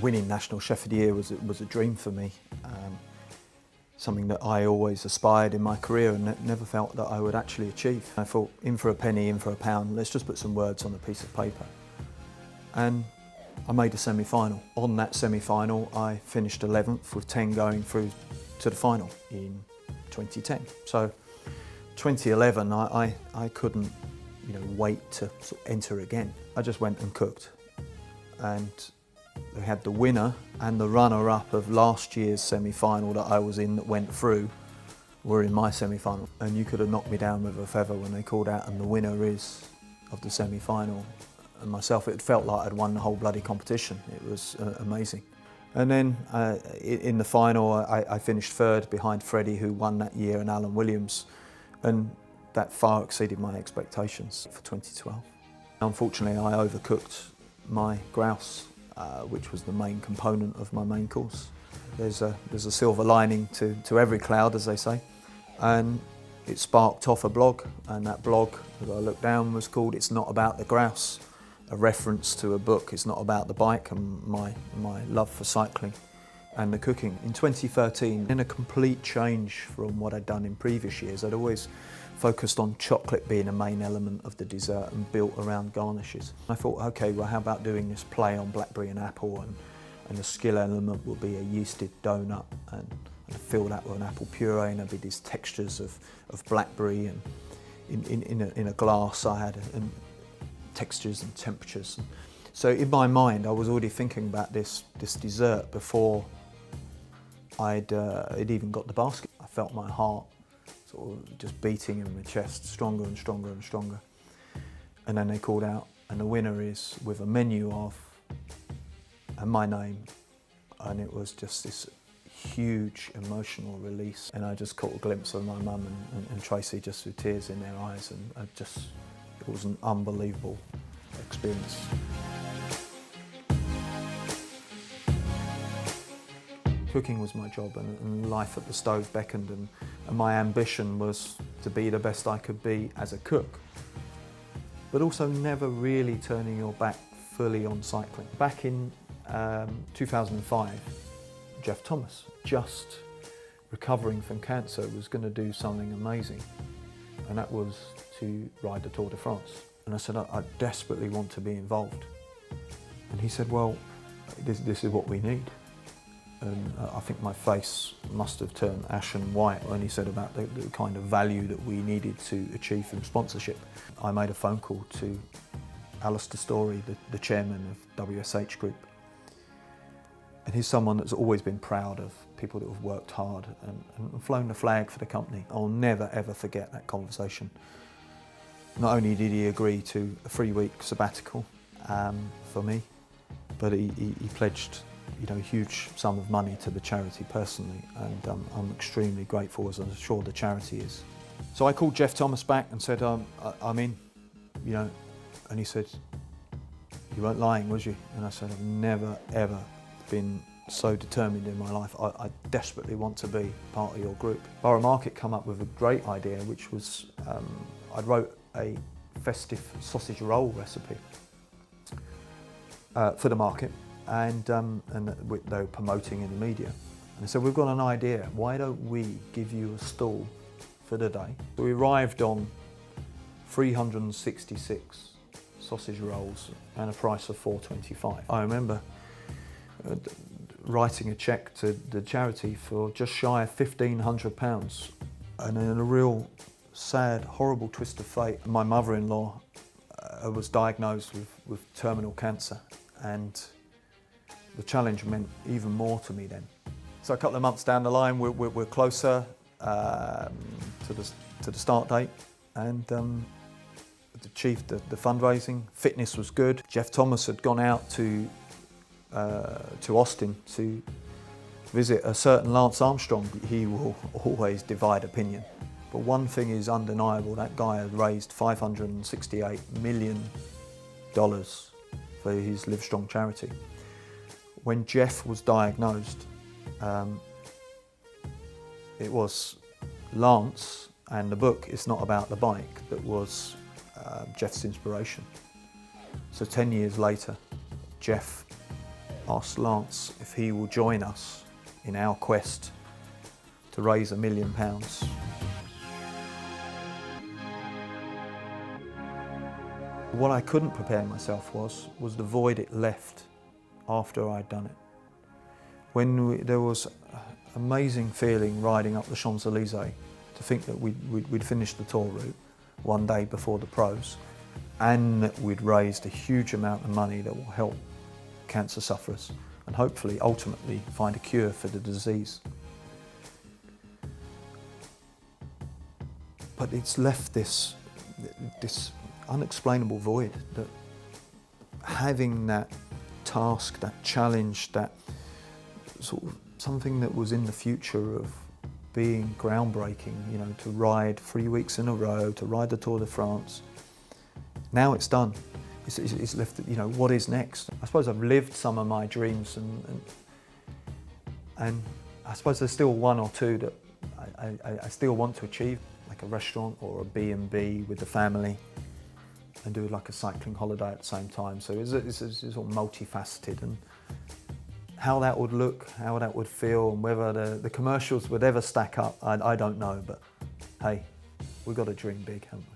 Winning National Chef of the Year was a dream for me. Something that I always aspired in my career and never felt that I would actually achieve. I thought, in for a penny, in for a pound, let's just put some words on a piece of paper. And I made a semi-final. On that semi-final, I finished 11th with 10 going through to the final in 2010. So 2011, I couldn't wait to sort of enter again. I just went and cooked. And we had the winner and the runner-up of last year's semi-final that I was in that went through were in my semi-final. And you could have knocked me down with a feather when they called out and the winner is of the semi-final. And myself, it felt like I'd won the whole bloody competition. It was amazing. And then in the final, I finished third behind Freddie, who won that year, and Alan Williams. And that far exceeded my expectations for 2012. Unfortunately, I overcooked my grouse, which was the main component of my main course. There's a silver lining to every cloud, as they say, and it sparked off a blog, and that blog, as I looked down, was called "It's Not About the Grouse," a reference to a book. It's not about the bike and my love for cycling and the cooking. In 2013, in a complete change from what I'd done in previous years, I'd always focused on chocolate being a main element of the dessert and built around garnishes. I thought, okay, well, how about doing this play on blackberry and apple, and the skill element will be a yeasted donut, and fill that with an apple puree, and there'll be these textures of blackberry, and in a glass I had textures and temperatures. So in my mind, I was already thinking about this dessert before I'd even got the basket. I felt my heart sort of just beating in my chest, stronger and stronger and stronger. And then they called out, and the winner is with a menu of, and my name, and it was just this huge emotional release. And I just caught a glimpse of my mum and Tracy just with tears in their eyes, and it was an unbelievable experience. Cooking was my job, and life at the stove beckoned, and my ambition was to be the best I could be as a cook, but also never really turning your back fully on cycling. Back in 2005, Jeff Thomas, just recovering from cancer, was going to do something amazing, and that was to ride the Tour de France. And I said, I desperately want to be involved. And he said, well, this is what we need. And I think my face must have turned ashen white when he said about the kind of value that we needed to achieve from sponsorship. I made a phone call to Alistair Story, the chairman of WSH Group. And he's someone that's always been proud of people that have worked hard and flown the flag for the company. I'll never ever forget that conversation. Not only did he agree to a 3-week sabbatical for me, but he pledged a huge sum of money to the charity personally, and I'm extremely grateful, as I'm sure the charity is. So I called Jeff Thomas back and said, I'm in, and he said, you weren't lying, was you? And I said, I've never ever been so determined in my life. I desperately want to be part of your group. Borough Market come up with a great idea, which was, I wrote a festive sausage roll recipe for the market. And they were promoting in the media. And I said, we've got an idea, why don't we give you a stall for the day? So we arrived on 366 sausage rolls and a price of $4.25. I remember writing a cheque to the charity for just shy of £1,500. And in a real sad, horrible twist of fate, my mother-in-law was diagnosed with terminal cancer, and the challenge meant even more to me then. So a couple of months down the line, we're closer to the start date, and achieved the fundraising. Fitness was good. Jeff Thomas had gone out to Austin to visit a certain Lance Armstrong. He will always divide opinion, but one thing is undeniable: that guy had raised $568 million for his Livestrong charity. When Jeff was diagnosed, it was Lance and the book It's Not About the Bike that was Jeff's inspiration. So 10 years later, Jeff asked Lance if he will join us in our quest to raise £1 million. What I couldn't prepare myself was the void it left after I'd done it. There was an amazing feeling riding up the Champs-Élysées to think that we'd finished the tour route one day before the pros, and that we'd raised a huge amount of money that will help cancer sufferers and hopefully ultimately find a cure for the disease. But it's left this unexplainable void, that having that task, that challenge, that sort of something that was in the future of being groundbreaking, you know, to ride 3 weeks in a row, to ride the Tour de France. Now it's done. It's left, you know, what is next? I suppose I've lived some of my dreams, and I suppose there's still one or two that I still want to achieve, like a restaurant or a B&B with the family, and do like a cycling holiday at the same time. So it's all multifaceted, and how that would look, how that would feel, and whether the commercials would ever stack up, I don't know, but hey, we've got to dream big, haven't we?